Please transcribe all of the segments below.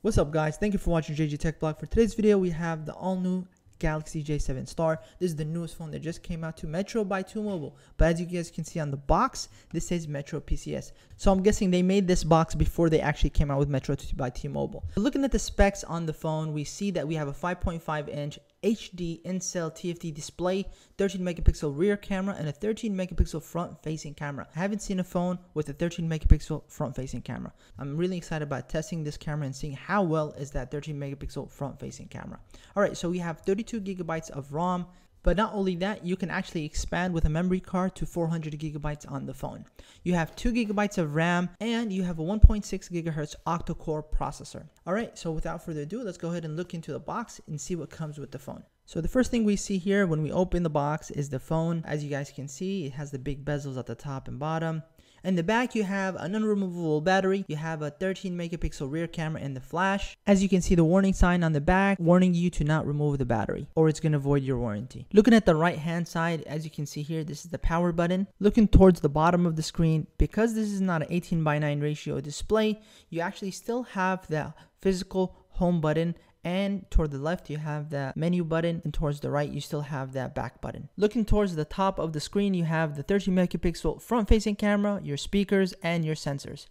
What's up guys, thank you for watching JGTechBlog. For today's video we have the all new Galaxy J7 Star. This is the newest phone that just came out to Metro by Tmobile, but as you guys can see on the box, this says Metro PCS. So I'm guessing they made this box before they actually came out with Metro by T-Mobile. Looking at the specs on the phone, we see that we have a 5.5 inch HD in-cell TFT display, 13 megapixel rear camera, and a 13 megapixel front-facing camera. I haven't seen a phone with a 13 megapixel front-facing camera. I'm really excited about testing this camera and seeing how well is that 13 megapixel front-facing camera. Alright, so we have 32 gigabytes of ROM. But not only that, you can actually expand with a memory card to 400 gigabytes on the phone. You have 2 gigabytes of RAM and you have a 1.6 gigahertz octa-core processor. Alright, so without further ado, let's go ahead and look into the box and see what comes with the phone. So the first thing we see here when we open the box is the phone. As you guys can see, it has the big bezels at the top and bottom. In the back, you have an unremovable battery. You have a 13 megapixel rear camera and the flash. As you can see, the warning sign on the back warning you to not remove the battery or it's going to void your warranty. Looking at the right hand side, as you can see here, this is the power button. Looking towards the bottom of the screen, because this is not an 18:9 ratio display, you actually still have the physical home button. And toward the left you have the menu button, and towards the right you still have that back button. Looking towards the top of the screen, you have the 13 megapixel front facing camera, your speakers, and your sensors.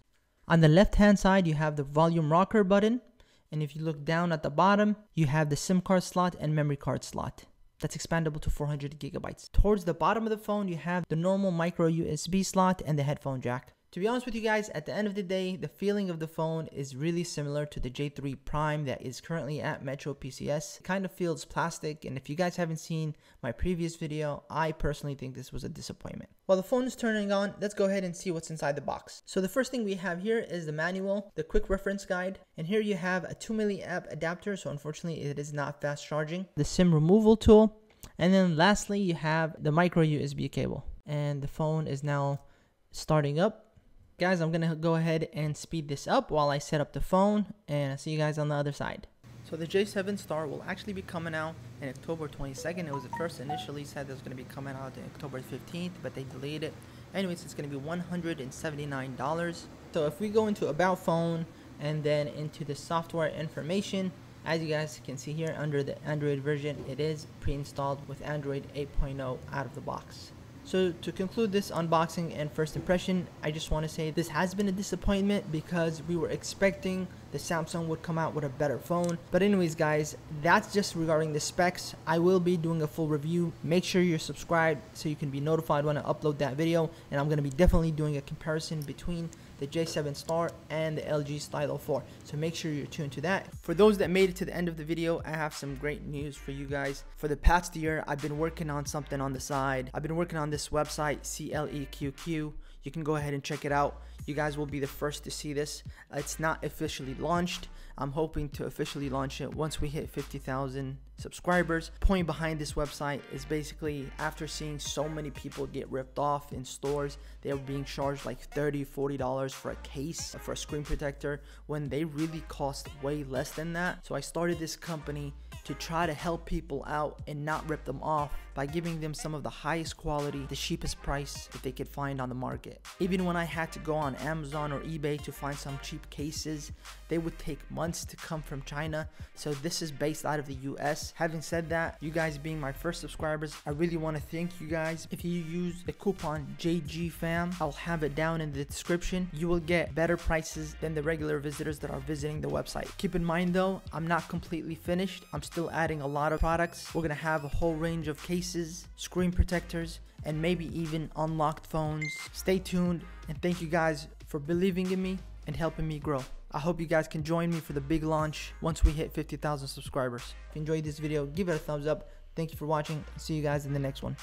On the left hand side you have the volume rocker button, and if you look down at the bottom you have the SIM card slot and memory card slot. That's expandable to 400 gigabytes. Towards the bottom of the phone you have the normal micro USB slot and the headphone jack. To be honest with you guys, at the end of the day, the feeling of the phone is really similar to the J3 Prime that is currently at Metro PCS. It kind of feels plastic, and if you guys haven't seen my previous video, I personally think this was a disappointment. While the phone is turning on, let's go ahead and see what's inside the box. So the first thing we have here is the manual, the quick reference guide, and here you have a 2 milliamp adapter, so unfortunately it is not fast charging. The SIM removal tool, and then lastly you have the micro USB cable. And the phone is now starting up. Guys, I'm gonna go ahead and speed this up while I set up the phone, and I'll see you guys on the other side. So the J7 Star will actually be coming out in October 22nd. It was at first initially said it was gonna be coming out on October 15th, but they delayed it. Anyways, it's gonna be $179. So if we go into About Phone and then into the software information, as you guys can see here under the Android version, it is pre-installed with Android 8.0 out of the box. So to conclude this unboxing and first impression, I just want to say this has been a disappointment because we were expecting the Samsung would come out with a better phone. But anyways guys, that's just regarding the specs. I will be doing a full review. Make sure you're subscribed so you can be notified when I upload that video. And I'm going to be definitely doing a comparison between the J7 Star and the LG Stylo 4. So make sure you're tuned to that. For those that made it to the end of the video, I have some great news for you guys. For the past year, I've been working on something on the side. I've been working on this website, CLEQQ. You can go ahead and check it out. You guys will be the first to see this. It's not officially launched. I'm hoping to officially launch it once we hit 50,000 subscribers. Point behind this website is basically after seeing so many people get ripped off in stores, they were being charged like $30-$40 for a case for a screen protector when they really cost way less than that. So I started this company to try to help people out and not rip them off by giving them some of the highest quality, the cheapest price that they could find on the market. Even when I had to go on Amazon or eBay to find some cheap cases, they would take months to come from China. So this is based out of the US. Having said that, you guys being my first subscribers, I really want to thank you guys. If you use the coupon JGFAM, I'll have it down in the description. You will get better prices than the regular visitors that are visiting the website. Keep in mind though, I'm not completely finished. I'm still adding a lot of products. We're gonna have a whole range of cases, screen protectors, and maybe even unlocked phones. Stay tuned, and thank you guys for believing in me and helping me grow. I hope you guys can join me for the big launch once we hit 50,000 subscribers. If you enjoyed this video, give it a thumbs up. Thank you for watching. See you guys in the next one.